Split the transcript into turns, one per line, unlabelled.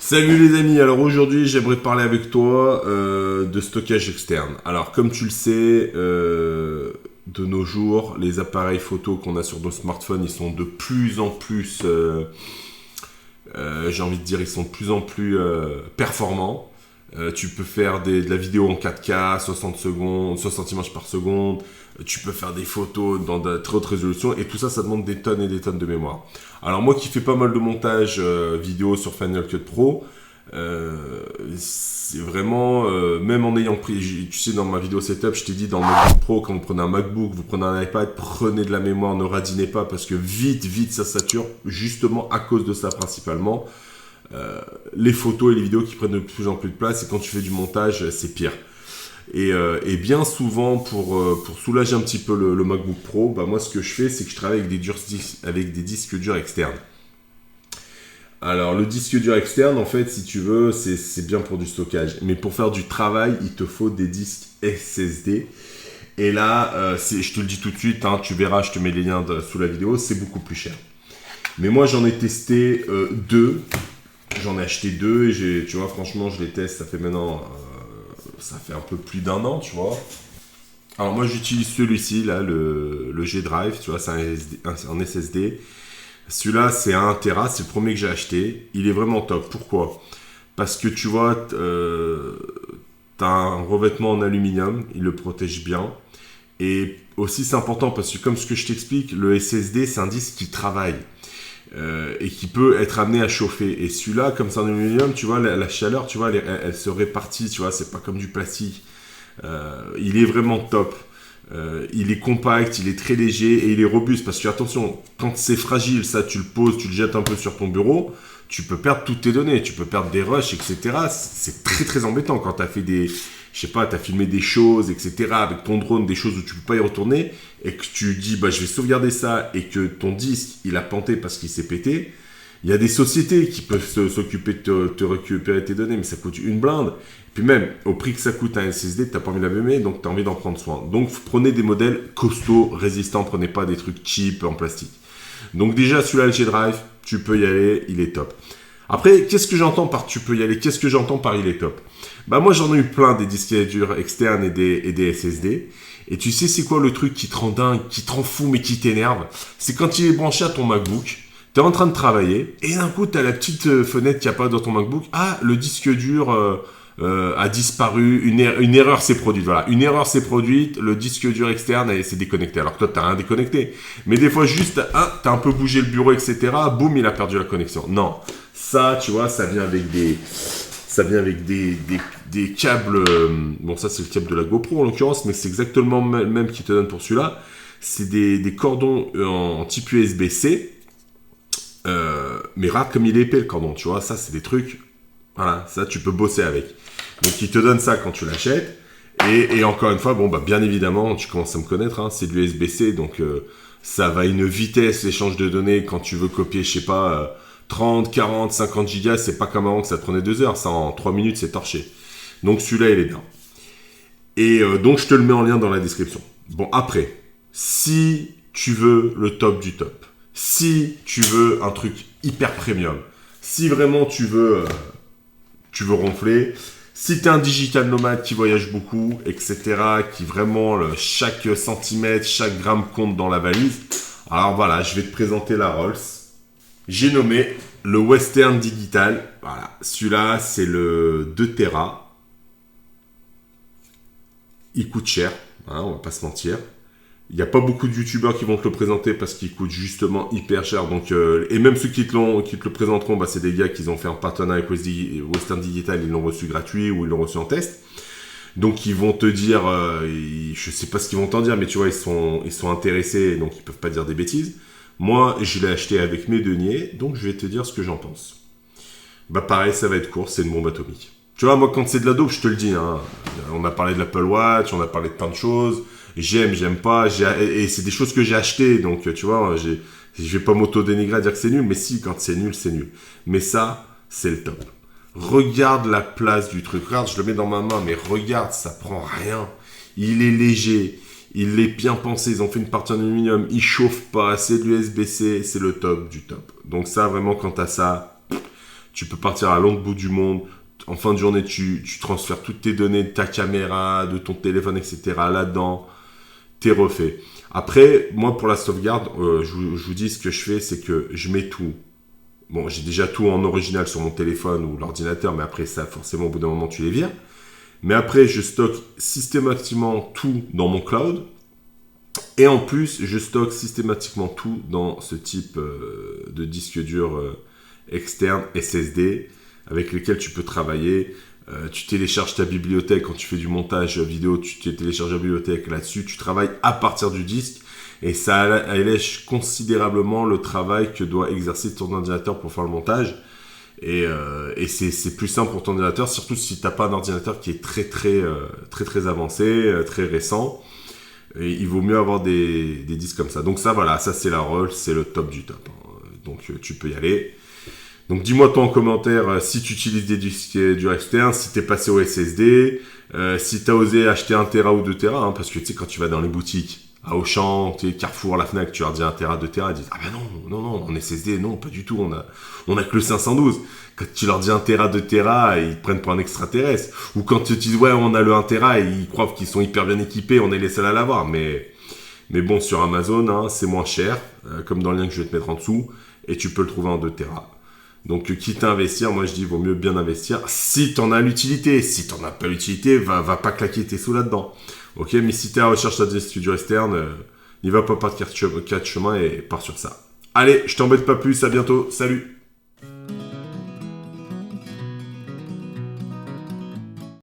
Salut les amis, alors aujourd'hui j'aimerais parler avec toi de stockage externe. Alors comme tu le sais, de nos jours, les appareils photo qu'on a sur nos smartphones, ils sont de plus en plus, j'ai envie de dire, ils sont de plus en plus performants. Tu peux faire de la vidéo en 4K, 60 secondes, 60 images par seconde. Tu peux faire des photos dans de très haute résolution. Et tout ça, ça demande des tonnes et des tonnes de mémoire. Alors moi qui fais pas mal de montage vidéo sur Final Cut Pro, c'est vraiment, même en ayant pris, tu sais, dans ma vidéo setup, je t'ai dit dans le MacBook Pro, quand vous prenez un MacBook, vous prenez un iPad, prenez de la mémoire, ne radinez pas parce que vite, ça sature, justement à cause de ça principalement. Les photos et les vidéos qui prennent de plus en plus de place, et quand tu fais du montage, c'est pire. Et bien souvent, pour soulager un petit peu le MacBook Pro, bah moi ce que je fais, c'est que je travaille avec des disques durs externes. Alors le disque dur externe, en fait, si tu veux, c'est bien pour du stockage. Mais pour faire du travail, il te faut des disques SSD. Et là, je te le dis tout de suite, hein, tu verras, je te mets les liens sous la vidéo, c'est beaucoup plus cher. Mais moi j'en ai testé deux. J'en ai acheté deux et tu vois, franchement, je les teste, ça fait maintenant... ça fait un peu plus d'un an, tu vois. Alors moi j'utilise celui-ci là, le G-Drive, tu vois, c'est un SSD. Celui-là c'est 1 Tera, c'est le premier que j'ai acheté. Il est vraiment top. Pourquoi? Parce que tu vois, t'as un revêtement en aluminium, il le protège bien. Et aussi c'est important parce que comme ce que je t'explique, le SSD c'est un disque qui travaille. Et qui peut être amené à chauffer. Et celui-là, comme c'est en aluminium, tu vois, la chaleur, tu vois, elle se répartit, tu vois, c'est pas comme du plastique. Il est vraiment top. Il est compact, il est très léger et il est robuste. Parce que attention, quand c'est fragile, ça, tu le poses, tu le jettes un peu sur ton bureau, tu peux perdre toutes tes données, tu peux perdre des rushs, etc. C'est très embêtant quand tu as fait je sais pas, tu as filmé des choses, etc. avec ton drone, des choses où tu peux pas y retourner et que tu dis, bah, je vais sauvegarder ça et que ton disque, il a planté parce qu'il s'est pété. Il y a des sociétés qui peuvent s'occuper de te récupérer tes données, mais ça coûte une blinde. Et puis même, au prix que ça coûte un SSD, tu n'as pas envie de l'abîmer, donc tu as envie d'en prendre soin. Donc prenez des modèles costauds, résistants, prenez pas des trucs cheap en plastique. Donc déjà, celui-là, le G-Drive, tu peux y aller, il est top. Après, qu'est-ce que j'entends par tu peux y aller? Qu'est-ce que j'entends par il est top? Bah moi j'en ai eu plein des disques durs externes et des SSD. Et tu sais c'est quoi le truc qui te rend dingue, qui te rend fou mais qui t'énerve? C'est quand il est branché à ton MacBook, tu es en train de travailler et d'un coup tu as la petite fenêtre qu'il n'y a pas dans ton MacBook. Ah, le disque dur a disparu, une erreur s'est produite. Voilà, une erreur s'est produite, le disque dur externe s'est déconnecté. Alors que toi, tu n'as rien déconnecté. Mais des fois, juste, tu as un peu bougé le bureau, etc. Boum, il a perdu la connexion. Non, ça, tu vois, ça vient avec des câbles. Bon, ça, c'est le câble de la GoPro en l'occurrence, mais c'est exactement le même qui te donne pour celui-là. C'est des cordons en type USB-C. Mais regarde comme il est épais le cordon, tu vois. Ça, c'est des trucs. Voilà, ça, tu peux bosser avec. Donc, il te donne ça quand tu l'achètes. Et encore une fois, bon, bah, bien évidemment, tu commences à me connaître, hein, c'est de l'USB-C, donc ça va à une vitesse, l'échange de données, quand tu veux copier, je sais pas, 30, 40, 50 gigas, c'est pas comme avant que ça te prenait 2 heures, ça en 3 minutes, c'est torché. Donc celui-là, il est bien. Et donc, je te le mets en lien dans la description. Bon, après, si tu veux le top du top, si tu veux un truc hyper premium, si vraiment tu veux ronfler, si tu es un digital nomade qui voyage beaucoup, etc., qui vraiment, chaque centimètre, chaque gramme compte dans la valise, alors voilà, je vais te présenter la Rolls. J'ai nommé le Western Digital. Voilà, celui-là, c'est le 2 Tera. Il coûte cher, hein, on va pas se mentir. Il n'y a pas beaucoup de youtubeurs qui vont te le présenter parce qu'il coûte justement hyper cher. Donc, et même ceux qui te le présenteront, bah, c'est des gars qui ont fait un partenariat avec Western Digital, ils l'ont reçu gratuit ou ils l'ont reçu en test. Donc ils vont te dire, je sais pas ce qu'ils vont t'en dire, mais tu vois, ils sont intéressés, donc ils peuvent pas dire des bêtises. Moi, je l'ai acheté avec mes deniers, donc je vais te dire ce que j'en pense. Bah pareil, ça va être court, c'est une bombe atomique. Tu vois, moi quand c'est de la dope, je te le dis, hein, on a parlé de l'Apple Watch, on a parlé de plein de choses. J'aime pas, et c'est des choses que j'ai achetées, donc tu vois, je vais pas m'auto-dénigrer à dire que c'est nul, mais si, quand c'est nul, c'est nul. Mais ça, c'est le top. Regarde la place du truc, regarde, je le mets dans ma main, mais regarde, ça prend rien. Il est léger, il est bien pensé, ils ont fait une partie en aluminium, il chauffe pas, c'est de l'USB-C, c'est le top du top. Donc ça, vraiment, quand t'as ça, tu peux partir à l'autre bout du monde. En fin de journée, tu transfères toutes tes données de ta caméra, de ton téléphone, etc. là-dedans. T'es refait. Après, moi, pour la sauvegarde, je vous dis, ce que je fais, c'est que je mets tout. Bon, j'ai déjà tout en original sur mon téléphone ou l'ordinateur, mais après ça, forcément, au bout d'un moment, tu les vires. Mais après, je stocke systématiquement tout dans mon cloud. Et en plus, je stocke systématiquement tout dans ce type de disque dur externe SSD avec lequel tu peux travailler. Tu télécharges ta bibliothèque quand tu fais du montage vidéo, tu télécharges la bibliothèque là-dessus, tu travailles à partir du disque et ça allège considérablement le travail que doit exercer ton ordinateur pour faire le montage. Et c'est plus simple pour ton ordinateur, surtout si tu n'as pas un ordinateur qui est très avancé, très récent. Et il vaut mieux avoir des disques comme ça. Donc ça, voilà, ça c'est la Rolls, c'est le top du top. Donc tu peux y aller. Donc dis-moi toi en commentaire si tu utilises des disques durs externes, si tu es passé au SSD, si tu as osé acheter 1 Tera ou 2 Tera, parce que tu sais, quand tu vas dans les boutiques, à Auchan, Carrefour, la Fnac, tu leur dis 1 Tera, 2 Tera, ils disent « Ah ben non, en SSD, non, pas du tout, on a que le 512. » Quand tu leur dis 1 Tera, 2 Tera, ils te prennent pour un extraterrestre. Ou quand tu te dis « Ouais, on a le 1 Tera » et ils croient qu'ils sont hyper bien équipés, on est les seuls à l'avoir. Mais bon, sur Amazon, hein, c'est moins cher, comme dans le lien que je vais te mettre en dessous, et tu peux le trouver en 2 Tera. Donc, quitte à investir, moi je dis, vaut mieux bien investir si t'en as l'utilité. Si t'en as pas l'utilité, va pas claquer tes sous là-dedans. Ok, mais si t'es à la recherche d'un studio externe, n'y va pas par quatre chemins et pars sur ça. Allez, je t'embête pas plus, à bientôt, salut!